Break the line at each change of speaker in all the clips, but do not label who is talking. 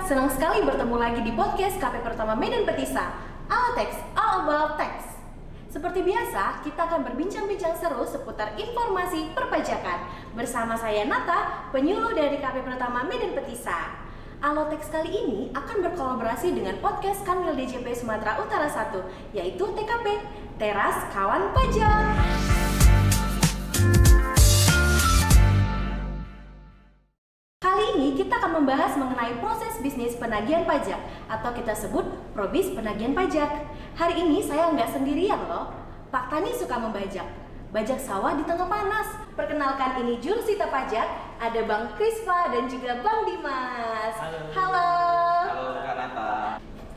senang sekali bertemu lagi di podcast KP Pertama Medan Petisa, All About Tax. Seperti biasa, kita akan berbincang-bincang seru seputar informasi perpajakan bersama saya Nata, penyuluh dari KP Pertama Medan Petisa. Alotex kali ini akan berkolaborasi dengan podcast Kanwil DJP Sumatera Utara 1, yaitu TKP, Teras Kawan Pajak. Kali ini kita akan membahas mengenai proses bisnis penagihan pajak atau kita sebut probis penagihan pajak. Hari ini saya nggak sendirian loh, Pak Tani suka membajak. Bajak sawah di tengah panas. Perkenalkan, ini jurusita pajak, ada Bang Krispa dan juga Bang Dimas. Halo.
Halo Kak Nata.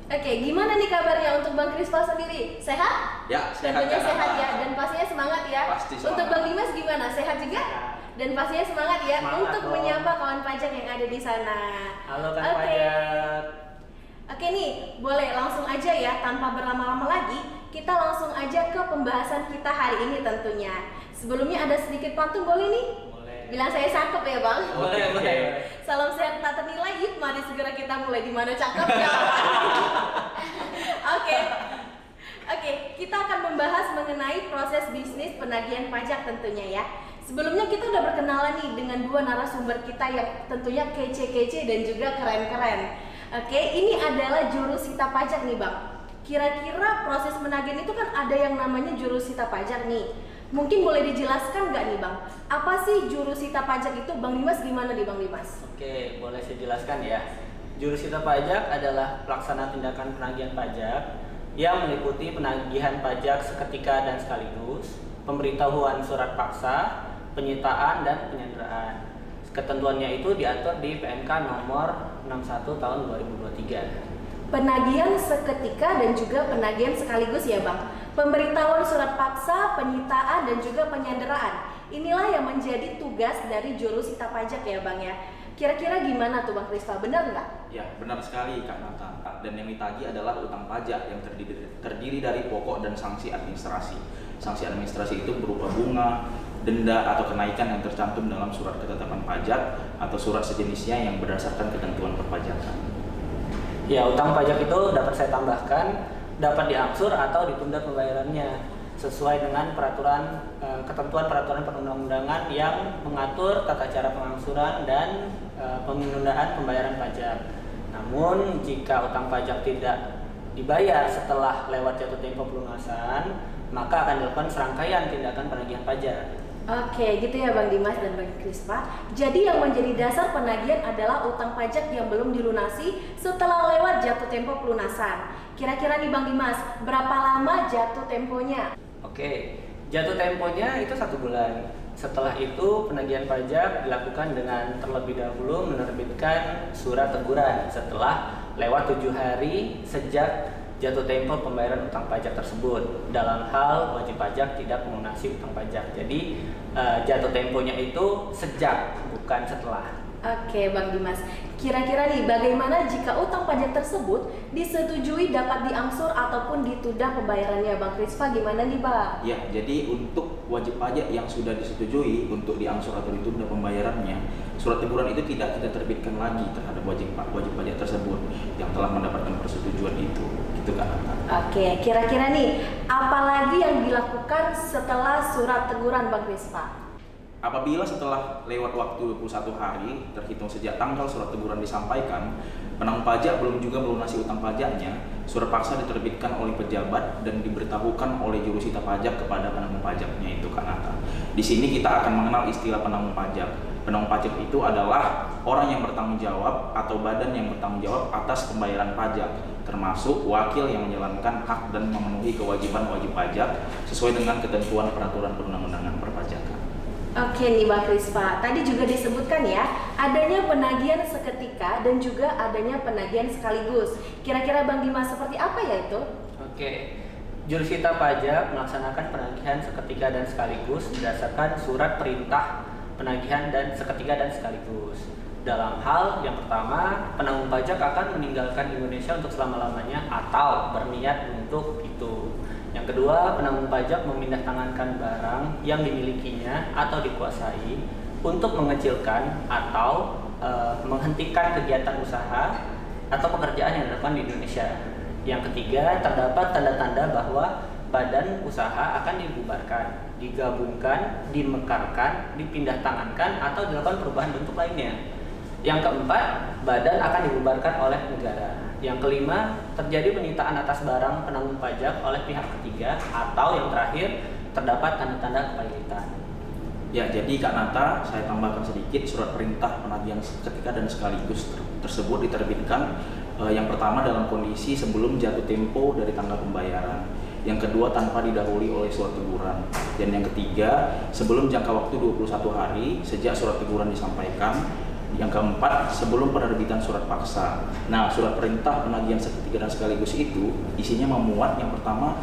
Oke, gimana nih kabarnya untuk Bang Krispa sendiri? Sehat?
Ya, sehat.
Tentunya
Kak
sehat
Nata.
ya, dan pastinya semangat ya.
Pasti semangat.
Untuk Bang Dimas gimana? Sehat juga? Dan pastinya semangat ya untuk
dong.
menyapa kawan pajak yang ada di sana.
Halo kan
Oke.
pajak.
Oke nih, boleh langsung aja ya, tanpa berlama-lama lagi, kita langsung aja ke pembahasan kita hari ini tentunya. Sebelumnya ada sedikit pantun, boleh nih?
Boleh.
Bilang saya cakep ya Bang?
Boleh.
Salam sehat tak ternilai, yuk mari segera kita mulai. Di mana cakep ya? Oke, kita akan membahas mengenai proses bisnis penagihan pajak tentunya ya. Sebelumnya kita udah berkenalan nih dengan dua narasumber kita yang tentunya kece-kece dan juga keren-keren. Oke, ini adalah jurusita pajak nih Bang. Kira-kira proses penagihan itu kan ada yang namanya jurusita pajak nih. Mungkin boleh dijelaskan nggak nih Bang? Apa sih jurusita pajak itu? Bang Dimas gimana nih Bang Dimas?
Oke, boleh saya jelaskan ya. Jurusita pajak adalah pelaksana tindakan penagihan pajak yang meliputi penagihan pajak seketika dan sekaligus, pemberitahuan surat paksa, penyitaan dan penyanderaan. Ketentuannya itu diatur di PMK nomor 61 tahun 2023.
Penagihan seketika dan juga penagihan sekaligus ya Bang. Pemberitahuan surat paksa, penyitaan dan juga penyanderaan. Inilah yang menjadi tugas dari jurusita pajak ya Bang ya. Kira-kira gimana tuh Bang Krispa, benar nggak?
Ya, benar sekali Kak Nata. Dan yang ditagih adalah utang pajak yang terdiri dari pokok dan sanksi administrasi. Sanksi administrasi itu berupa bunga, denda atau kenaikan yang tercantum dalam surat ketetapan pajak atau surat sejenisnya yang berdasarkan ketentuan perpajakan.
Ya, utang pajak itu dapat saya tambahkan, dapat diangsur atau ditunda pembayarannya sesuai dengan ketentuan peraturan perundang-undangan yang mengatur tata cara pengangsuran dan penundaan pembayaran pajak. Namun jika utang pajak tidak dibayar setelah lewat jatuh tempo pelunasan, maka akan dilakukan serangkaian tindakan penagihan pajak.
Oke, gitu ya Bang Dimas dan Bang Krispa. Jadi yang menjadi dasar penagihan adalah utang pajak yang belum dilunasi setelah lewat jatuh tempo pelunasan. Kira-kira nih Bang Dimas, berapa lama jatuh temponya?
Oke, jatuh temponya itu 1 bulan. Setelah itu penagihan pajak dilakukan dengan terlebih dahulu menerbitkan surat teguran setelah lewat 7 hari sejak jatuh tempo pembayaran utang pajak tersebut dalam hal wajib pajak tidak melunasi utang pajak. Jadi jatuh temponya itu sejak, bukan setelah.
Oke Bang Dimas, kira-kira nih bagaimana jika utang pajak tersebut disetujui dapat diangsur ataupun ditunda pembayarannya? Bang Krispa gimana nih Bang?
Ya, jadi untuk wajib pajak yang sudah disetujui untuk diangsur atau ditunda pembayarannya, surat teguran itu tidak kita terbitkan lagi terhadap wajib pajak tersebut yang telah mendapatkan persetujuan itu. Gitu kan?
Oke, kira-kira nih apalagi yang dilakukan setelah surat teguran Bang Krispa?
Apabila setelah lewat waktu 21 hari terhitung sejak tanggal surat teguran disampaikan, penanggung pajak belum juga melunasi utang pajaknya, surat paksa diterbitkan oleh pejabat dan diberitahukan oleh jurusita pajak kepada penanggung pajaknya itu Kak Nata. Di sini kita akan mengenal istilah penanggung pajak. Penanggung pajak itu adalah orang yang bertanggung jawab atau badan yang bertanggung jawab atas pembayaran pajak, termasuk wakil yang menjalankan hak dan memenuhi kewajiban wajib pajak sesuai dengan ketentuan peraturan perundang-undangan perpajakan.
Oke nih Bang Krispa, tadi juga disebutkan ya adanya penagihan seketika dan juga adanya penagihan sekaligus. Kira-kira Bang Dimas seperti apa ya itu?
Oke, jurusita pajak melaksanakan penagihan seketika dan sekaligus berdasarkan surat perintah penagihan dan seketika dan sekaligus. Dalam hal yang pertama, penanggung pajak akan meninggalkan Indonesia untuk selama-lamanya atau berniat untuk itu. Yang kedua, penanggung pajak memindahtangankan barang yang dimilikinya atau dikuasai untuk mengecilkan atau menghentikan kegiatan usaha atau pekerjaan yang dilakukan di Indonesia. Yang ketiga, terdapat tanda-tanda bahwa badan usaha akan dibubarkan, digabungkan, dimekarkan, dipindah tangankan, atau dilakukan perubahan bentuk lainnya. Yang keempat, badan akan dibubarkan oleh negara. Yang kelima, terjadi penyitaan atas barang penanggung pajak oleh pihak ketiga, atau yang terakhir, terdapat tanda-tanda kepalitan.
Ya, jadi Kak Nata, saya tambahkan sedikit, surat perintah penagihan seketika dan sekaligus tersebut diterbitkan yang pertama dalam kondisi sebelum jatuh tempo dari tanggal pembayaran, yang kedua tanpa didahului oleh surat teguran, dan yang ketiga sebelum jangka waktu 21 hari sejak surat teguran disampaikan, yang keempat sebelum penerbitan surat paksa. Nah, surat perintah penagihan seketika dan sekaligus itu isinya memuat yang pertama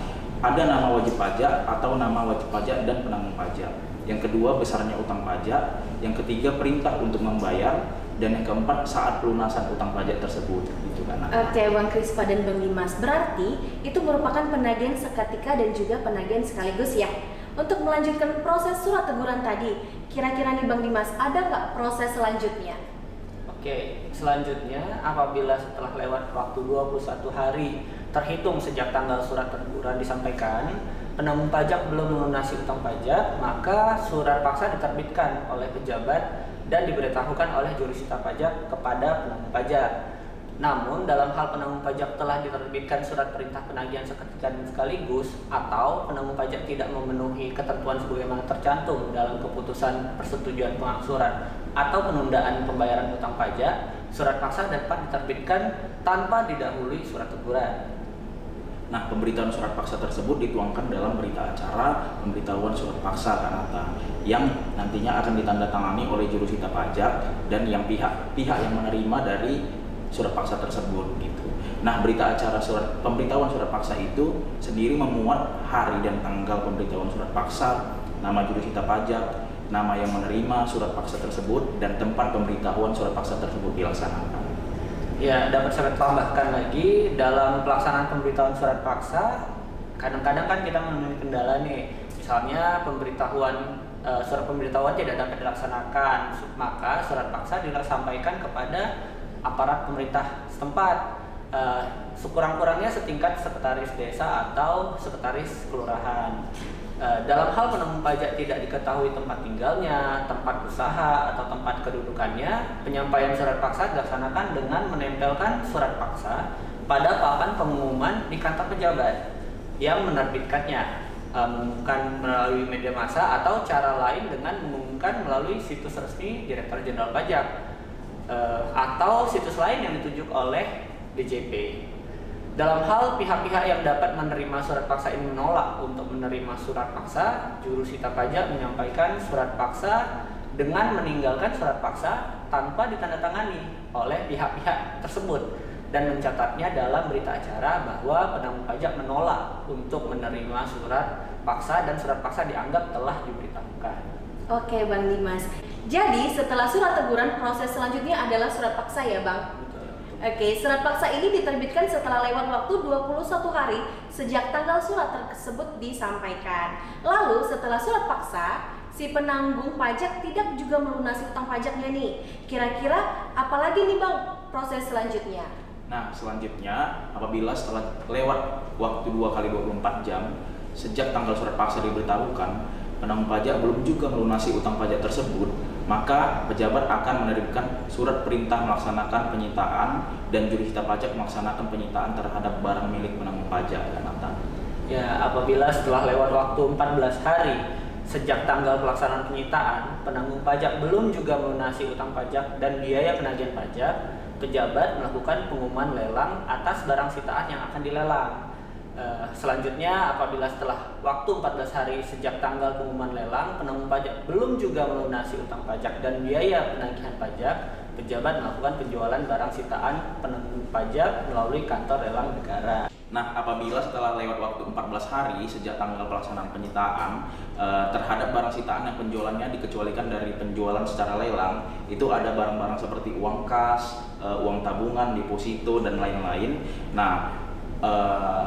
ada nama wajib pajak atau nama wajib pajak dan penanggung pajak, yang kedua besarnya utang pajak, yang ketiga perintah untuk membayar, dan yang keempat saat pelunasan utang pajak tersebut. Gitu kan.
Oke, Bang Krispa dan Bang Dimas, berarti itu merupakan penagihan seketika dan juga penagihan sekaligus ya. Untuk melanjutkan proses surat teguran tadi, kira-kira nih Bang Dimas, ada nggak proses selanjutnya?
Oke, selanjutnya apabila setelah lewat waktu 21 hari terhitung sejak tanggal surat teguran disampaikan, penanggung pajak belum melunasi utang pajak, maka surat paksa diterbitkan oleh pejabat dan diberitahukan oleh jurusita pajak kepada penanggung pajak. Namun dalam hal penanggung pajak telah diterbitkan surat perintah penagihan seketika dan sekaligus, atau penanggung pajak tidak memenuhi ketentuan sebagaimana tercantum dalam keputusan persetujuan pengangsuran atau penundaan pembayaran utang pajak, surat paksa dapat diterbitkan tanpa didahului surat teguran.
Nah, pemberitahuan surat paksa tersebut dituangkan dalam berita acara pemberitahuan surat paksa Kak Nata, yang nantinya akan ditandatangani oleh jurusita pajak dan yang pihak yang menerima dari surat paksa tersebut gitu. Nah, berita acara pemberitahuan surat paksa itu sendiri memuat hari dan tanggal pemberitahuan surat paksa, nama jurusita pajak, nama yang menerima surat paksa tersebut, dan tempat pemberitahuan surat paksa tersebut dilaksanakan.
Ya, dapat saya tambahkan lagi, dalam pelaksanaan pemberitahuan surat paksa, kadang-kadang kan kita menemui kendala nih, misalnya surat pemberitahuan tidak dapat dilaksanakan, maka surat paksa disampaikan kepada aparat pemerintah setempat, sekurang-kurangnya setingkat sekretaris desa atau sekretaris kelurahan. Dalam hal penanggung pajak tidak diketahui tempat tinggalnya, tempat usaha, atau tempat kedudukannya, penyampaian surat paksa dilaksanakan dengan menempelkan surat paksa pada papan pengumuman di kantor pejabat yang menerbitkannya, mengumumkan melalui media massa atau cara lain dengan mengumumkan melalui situs resmi Direktorat Jenderal Pajak atau situs lain yang ditunjuk oleh DJP. Dalam hal pihak-pihak yang dapat menerima surat paksa ini menolak untuk menerima surat paksa, jurusita pajak menyampaikan surat paksa dengan meninggalkan surat paksa tanpa ditandatangani oleh pihak-pihak tersebut dan mencatatnya dalam berita acara bahwa penanggung pajak menolak untuk menerima surat paksa dan surat paksa dianggap telah diberitahukan.
Oke Bang Dimas, jadi setelah surat teguran, proses selanjutnya adalah surat paksa ya Bang? Oke, surat paksa ini diterbitkan setelah lewat waktu 21 hari sejak tanggal surat tersebut disampaikan. Lalu setelah surat paksa, si penanggung pajak tidak juga melunasi utang pajaknya nih. Kira-kira apalagi nih Bang proses selanjutnya?
Nah, selanjutnya apabila setelah lewat waktu 2 kali 24 jam sejak tanggal surat paksa diberitahukan, penanggung pajak belum juga melunasi utang pajak tersebut, maka pejabat akan menerbitkan surat perintah melaksanakan penyitaan dan jurusita pajak melaksanakan penyitaan terhadap barang milik penanggung pajak.
Ya, apabila setelah lewat waktu 14 hari sejak tanggal pelaksanaan penyitaan, penanggung pajak belum juga melunasi utang pajak dan biaya penagihan pajak, pejabat melakukan pengumuman lelang atas barang sitaan yang akan dilelang. Selanjutnya, apabila setelah waktu 14 hari sejak tanggal pengumuman lelang, penanggung pajak belum juga melunasi utang pajak dan biaya penagihan pajak, pejabat melakukan penjualan barang sitaan penanggung pajak melalui kantor lelang negara.
Nah, apabila setelah lewat waktu 14 hari sejak tanggal pelaksanaan penyitaan terhadap barang sitaan yang penjualannya dikecualikan dari penjualan secara lelang, itu ada barang-barang seperti uang kas, uang tabungan, deposito, dan lain-lain. Nah,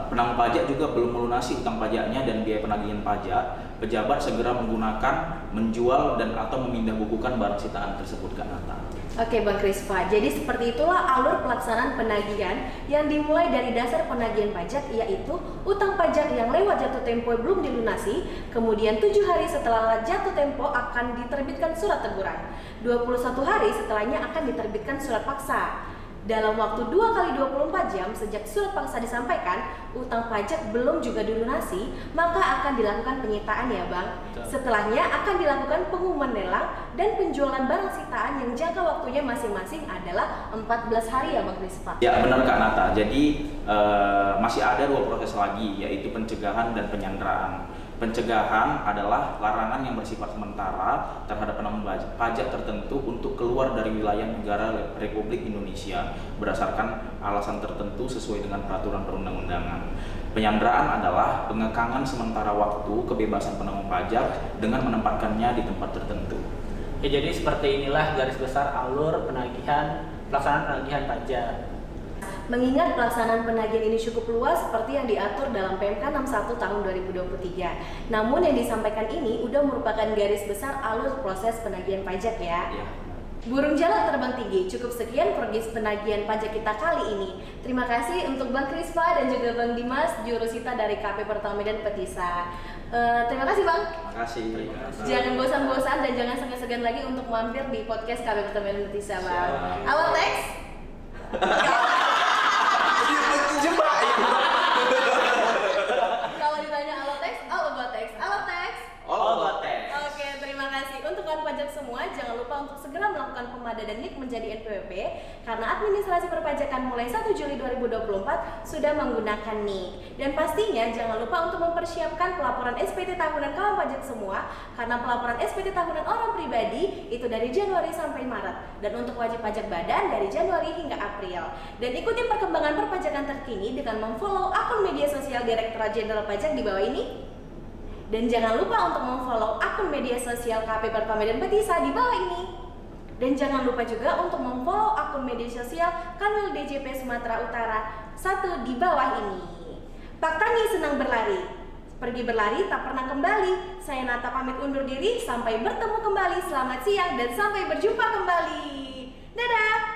penanggung pajak juga belum melunasi utang pajaknya dan biaya penagihan pajak, pejabat segera menggunakan, menjual, dan atau memindah bukukan barang sitaan tersebut Kak Nata.
Oke Bang Krispa, jadi seperti itulah alur pelaksanaan penagihan yang dimulai dari dasar penagihan pajak, yaitu utang pajak yang lewat jatuh tempo belum dilunasi, kemudian 7 hari setelah jatuh tempo akan diterbitkan surat teguran, 21 hari setelahnya akan diterbitkan surat paksa. Dalam waktu 2 kali 24 jam sejak surat paksa disampaikan, utang pajak belum juga dilunasi, maka akan dilakukan penyitaan ya Bang. Setelahnya akan dilakukan pengumuman lelang dan penjualan barang sitaan yang jangka waktunya masing-masing adalah 14 hari ya Bang Krispa.
Ya benar Kak Nata, jadi masih ada 2 proses lagi, yaitu pencegahan dan penyanderaan. Pencegahan adalah larangan yang bersifat sementara terhadap penanggung pajak tertentu untuk keluar dari wilayah negara Republik Indonesia berdasarkan alasan tertentu sesuai dengan peraturan perundang-undangan. Penyanderaan adalah pengekangan sementara waktu kebebasan penanggung pajak dengan menempatkannya di tempat tertentu.
Ya, jadi seperti inilah garis besar alur pelaksanaan penagihan pajak.
Mengingat pelaksanaan penagihan ini cukup luas seperti yang diatur dalam PMK 61 tahun 2023. Namun yang disampaikan ini udah merupakan garis besar alur proses penagihan pajak ya. Burung jalak terbang tinggi, cukup sekian progis penagihan pajak kita kali ini. Terima kasih untuk Bang Krispa dan juga Bang Dimas, jurusita dari KP Pertama Medan Petisa. Terima kasih Bang.
Terima kasih.
Jangan bosan-bosan dan jangan segan-segan lagi untuk mampir di podcast KP Pertama Medan Petisa Bang. Awal teks. Kalau ditanya alo teks, alo buat teks, alo teks. Oke, terima kasih untuk kawan pajak semua. Jangan lupa untuk segera melakukan pemadanan NIK menjadi NPWP karena administrasi perpajakan mulai 1 Juli 2024 sudah menggunakan NIK. Dan pastinya jangan lupa untuk mempersiapkan pelaporan SPT tahunan kawan pajak semua karena pelaporan SPT tahunan orang pribadi itu dari Januari sampai Maret dan untuk wajib pajak badan dari Januari hingga April. Dan ikuti perkembangan perpajakan terkini dengan memfollow akun media sosial Direktorat Jenderal Pajak di bawah ini. Dan jangan lupa untuk memfollow akun media sosial KP Pertama Medan Petisa di bawah ini. Dan jangan lupa juga untuk memfollow akun media sosial Kanwil DJP Sumatera Utara 1 di bawah ini. Pak Tani senang berlari, pergi berlari tak pernah kembali. Saya Nata pamit undur diri, sampai bertemu kembali. Selamat siang dan sampai berjumpa kembali. Dadah.